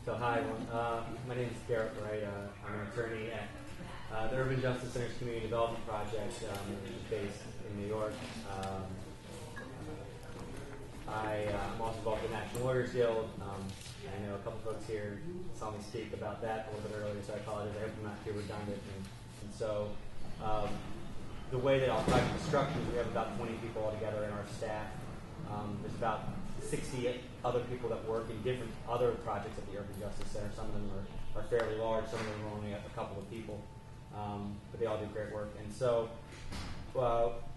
So hi everyone, my name is Garrett Wright. I'm an attorney at the Urban Justice Center's Community Development Project, which is based in New York. I'm also involved with the National Lawyers Guild. I know a couple folks here saw me speak about that a little bit earlier, so I apologize. I hope I'm not too redundant. And so the way that our project is structured is we have about 20 people altogether in our staff. There's about 60 other people that work in different other projects at the Urban Justice Center. Some of them are fairly large, some of them are only a couple of people, but they all do great work. And so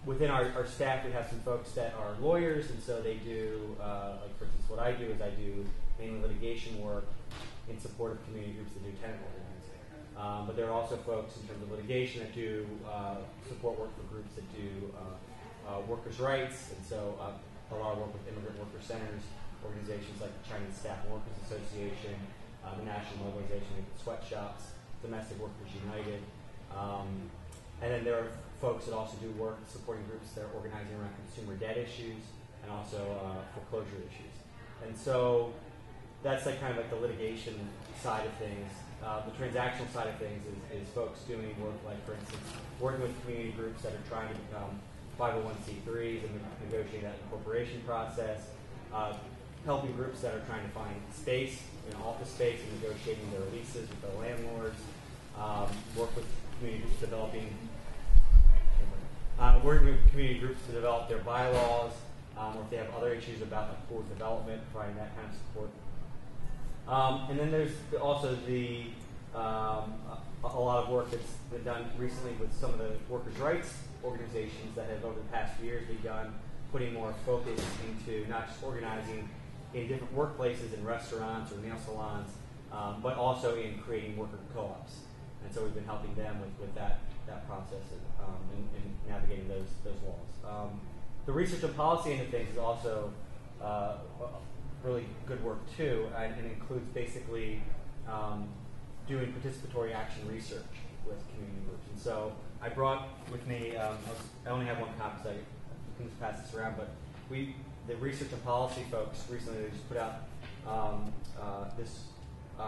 within our staff, we have some folks that are lawyers, and so they do, like for instance, what I do is I do mainly litigation work in support of community groups that do tenant organizing. But there are also folks in terms of litigation that do support work for groups that do workers' rights, and so a lot of work with immigrant worker centers, organizations like the Chinese Staff and Workers Association, the National Mobilization of Sweatshops, Domestic Workers United, and then there are folks that also do work supporting groups that are organizing around consumer debt issues and also foreclosure issues. And so that's like kind of like the litigation side of things. The transactional side of things is folks doing work like, for instance, working with community groups that are trying to become 501c3s and negotiating that incorporation process, helping groups that are trying to find space, office space, and negotiating their leases with their landlords, work with community groups working with community groups to develop their bylaws, or if they have other issues about the poor development, providing that kind of support. And then there's also a lot of work that's been done recently with some of the workers' rights organizations that have over the past few years begun putting more focus into not just organizing in different workplaces and restaurants or nail salons, but also in creating worker co-ops. And so we've been helping them with that process and navigating those walls. The research and policy end of things is also really good work too, and it includes basically doing participatory action research with community groups. And so I brought with me, I only have one copy, so you can just pass this around, but the research and policy folks recently just put out this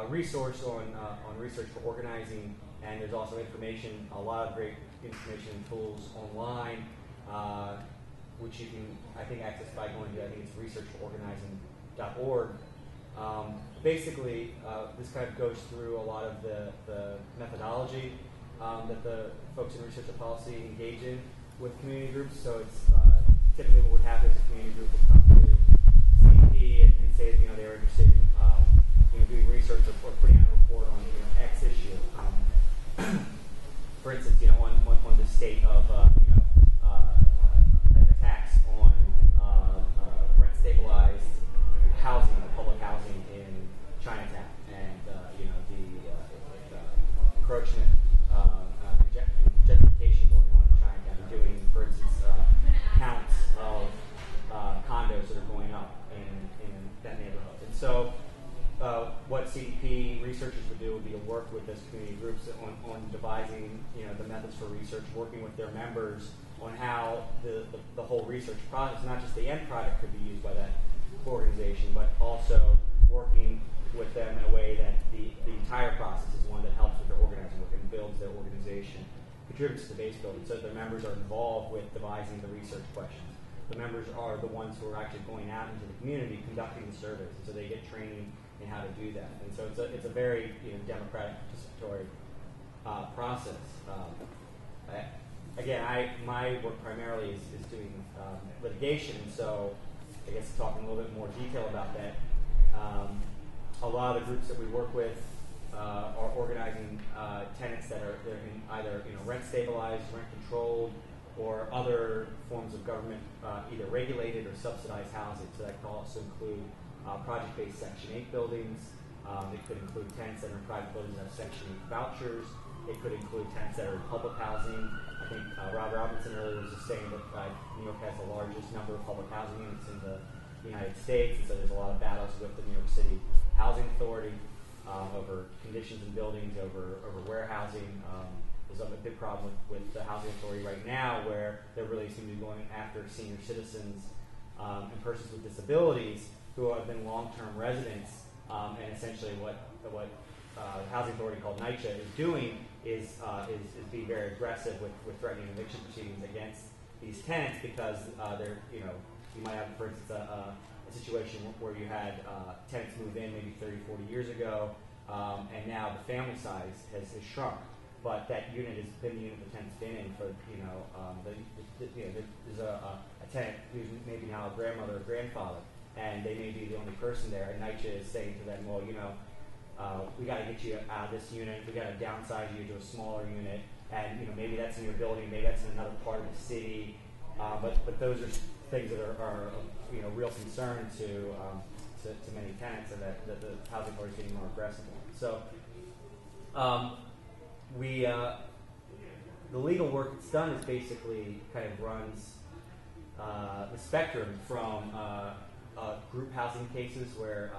resource on research for organizing, and there's also information, a lot of great information and tools online, which you can, I think, access by going to, I think it's researchfororganizing.org. Basically, this kind of goes through a lot of the methodology that the folks in research and policy engage in with community groups. So it's typically what would happen is a community group would come to CP and say that they're interested in doing research or putting out a report on X issue. For instance, on the state of attacks on rent stabilized housing, public housing in Chinatown, and the encroachment, gentrification going on in Chinatown, and doing, for instance, counts of condos that are going up in that neighborhood. And so what CDP researchers would do would be to work with those community groups on devising the methods for research, working with their members on how the whole research process, not just the end product, could be used by that organization, but also working with them in a way that the entire process is one that helps with their organizing work and builds their organization, contributes to base building, so that their members are involved with devising the research questions. The members are the ones who are actually going out into the community conducting the surveys, and so they get training in how to do that. And so it's a very democratic, participatory process. My work primarily is doing litigation, and so I guess talking a little bit more detail about that. A lot of the groups that we work with are organizing tenants that are in either rent stabilized, rent controlled, or other forms of government either regulated or subsidized housing. So that could also include project-based Section 8 buildings. It could include tenants that are in private buildings that have Section 8 vouchers. It could include tenants that are in public housing. I think Rob Robinson earlier was just saying that New York has the largest number of public housing units in the United States, and so there's a lot of battles with the New York City Housing Authority over conditions in buildings, over warehousing. There's a big problem with the Housing Authority right now, where they're really seem to be going after senior citizens and persons with disabilities who have been long-term residents And essentially what the housing authority called NYCHA is doing is being very aggressive with threatening eviction proceedings against these tenants because they're, you might have, for instance, a situation where you had tenants move in maybe 30, 40 years ago, and now the family size has shrunk. But that unit has been the unit the tenant's been in for, there's a tenant who's maybe now a grandmother or grandfather, and they may be the only person there, and NYCHA is saying to them, well, we got to get you out of this unit, we got to downsize you to a smaller unit, and maybe that's in your building, maybe that's in another part of the city, but those are things that are real concern to many tenants, and that the housing authority is getting more aggressive on. So the legal work that's done is basically kind of runs the spectrum from group housing cases where,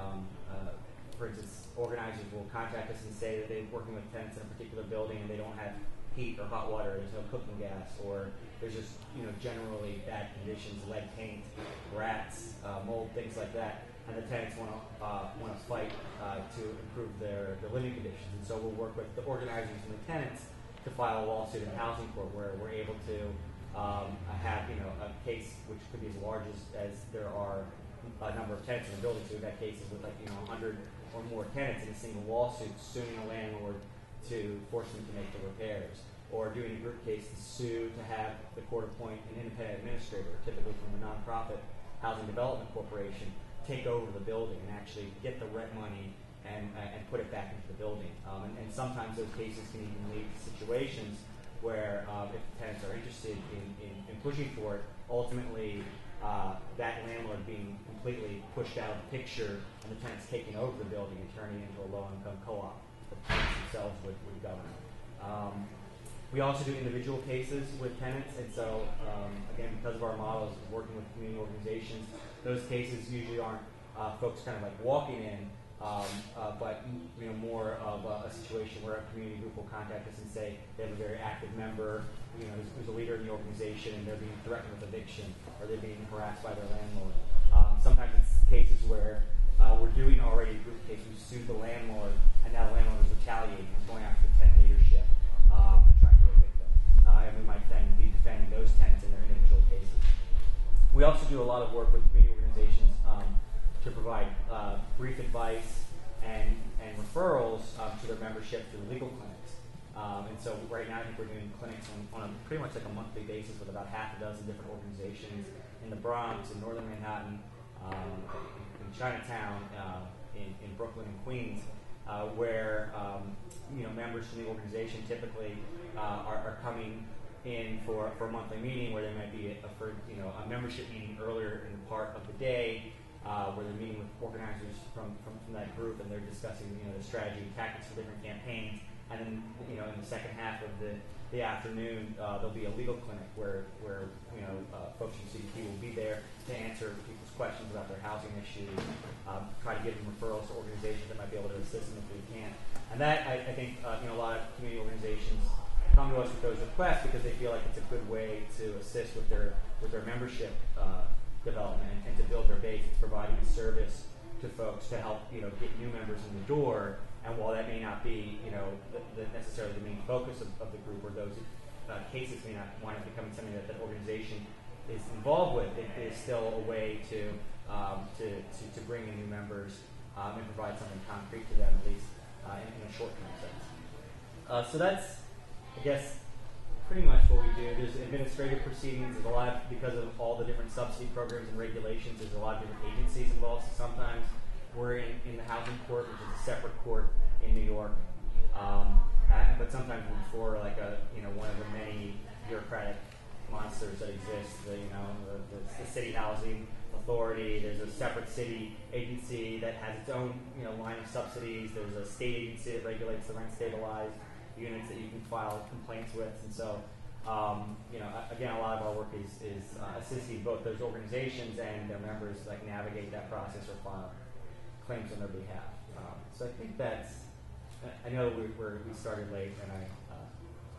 for instance, organizers will contact us and say that they're working with tenants in a particular building and they don't have heat or hot water, there's no cooking gas, or there's just generally bad conditions, lead paint, rats, mold, things like that, and the tenants want to fight to improve their living conditions. And so we'll work with the organizers and the tenants to file a lawsuit in housing court where we're able to have a case which could be as large as there are a number of tenants in the building. So we've had cases with 100 or more tenants in a single lawsuit suing a landlord to force them to make the repairs, or doing a group case to sue to have the court appoint an independent administrator, typically from a nonprofit housing development corporation, take over the building and actually get the rent money and put it back into the building. And sometimes those cases can even lead to situations where if the tenants are interested in pushing for it, ultimately that landlord being completely pushed out of the picture and the tenants taking over the building and turning it into a low-income co-op. The tenants themselves would govern. We also do individual cases with tenants, and so again, because of our models of working with community organizations, those cases usually aren't folks kind of like walking in, but more of a situation where a community group will contact us and say they have a very active member, who's a leader in the organization, and they're being threatened with eviction, or they're being harassed by their landlord. Sometimes it's cases where we're doing already a group case. We sued the landlord, and now the landlord is retaliating and going after the tenant leadership and trying to evict them. And we might then be defending those tenants in their individual cases. We also do a lot of work with community organizations to provide brief advice and referrals to their membership through legal clinics. And so right now I think we're doing clinics on a pretty much like a monthly basis with about half a dozen different organizations in the Bronx, in northern Manhattan, in Chinatown, in Brooklyn and Queens, where members from the organization typically are coming in for a monthly meeting where there might be a membership meeting earlier in the part of the day where they're meeting with organizers from that group, and they're discussing the strategy and tactics for different campaigns. And then in the second half of the afternoon there'll be a legal clinic where folks from CDP will be there to answer people's questions about their housing issues, try to give them referrals to organizations that might be able to assist them if we can. And that I think a lot of community organizations come to us with those requests because they feel like it's a good way to assist with their membership development and to build their base. It's providing a service to folks to help get new members in the door. And while that may not be necessarily the main focus of the group, or those cases may not wind up becoming something that the organization is involved with, it is still a way to bring in new members and provide something concrete to them, at least in a short-term sense. So that's, I guess, pretty much what we do. There's administrative proceedings. There's a lot of, because of all the different subsidy programs and regulations, there's a lot of different agencies involved. So sometimes we're in the housing court, which is a separate court in New York. But sometimes we're before one of the many bureaucratic monsters that exist. The city housing authority. There's a separate city agency that has its own line of subsidies. There's a state agency that regulates the rent stabilized units that you can file complaints with. And so again, a lot of our work is assisting both those organizations and their members navigate that process or file claims on their behalf. So I think that's. I know we started late, and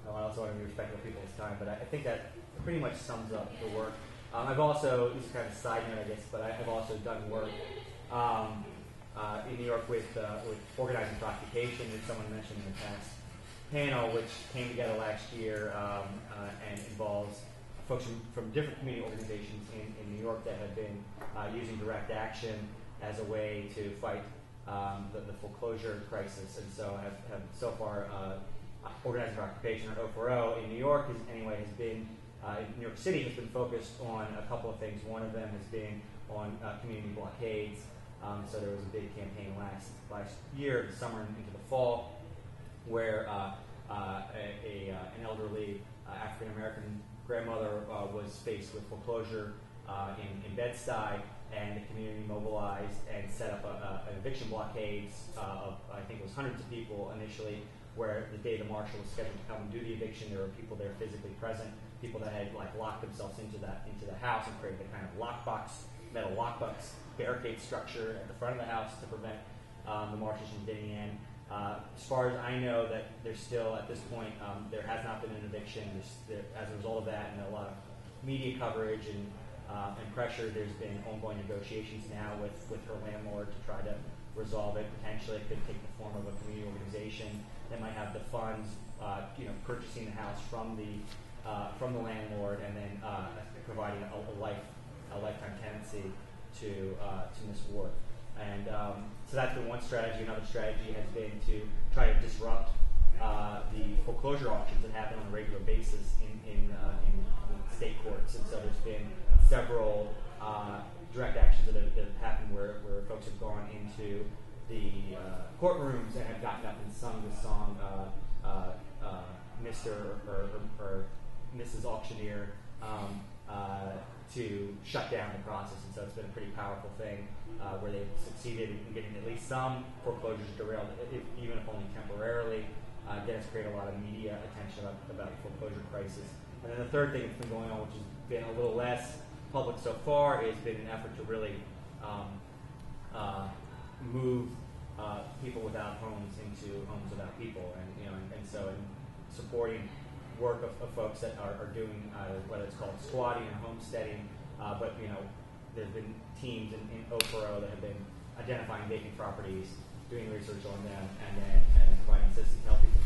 I also want to be respectful of people's time, but I think that pretty much sums up the work. I've also, this is kind of a side note, I guess, but I've also done work in New York with Organizing for Occupation, as someone mentioned in the past panel, which came together last year and involves folks from different community organizations in New York that have been using direct action as a way to fight the foreclosure crisis. And so have so far Organizing for Occupation, or O4O, in New York has been, in New York City, has been focused on a couple of things. One of them has been on community blockades. So there was a big campaign last year, the summer into the fall, where an elderly African American grandmother was faced with foreclosure in Bed-Stuy, and the community mobilized and set up an eviction blockades of, I think it was hundreds of people initially, where the day the marshal was scheduled to come and do the eviction, there were people there physically present, people that had locked themselves into the house and created a kind of metal lockbox barricade structure at the front of the house to prevent the marshals from getting in. As far as I know, that there's still, at this point, there has not been an eviction. As a result of that, and a lot of media coverage and pressure, there's been ongoing negotiations now with her landlord to try to resolve it. Potentially, it could take the form of a community organization that might have the funds, purchasing the house from the landlord, and then providing a lifetime tenancy to Ms. Ward. And so that's been one strategy. Another strategy has been to try to disrupt the foreclosure auctions that happen on a regular basis in state courts. And so there's been several direct actions that have happened where folks have gone into the courtrooms and have gotten up and sung the song Mr. or Mrs. Auctioneer to shut down the process. And so it's been a pretty powerful thing where they've succeeded in getting at least some foreclosures derailed, even if only temporarily. Again, it's created a lot of media attention about the foreclosure crisis. And then the third thing that's been going on, which has been a little less public so far, has been an effort to really move people without homes into homes without people, and so in supporting work of folks that are doing whether it's called squatting or homesteading, but there's been teams in O4O that have been identifying vacant properties, doing research on them, and providing assistance to help people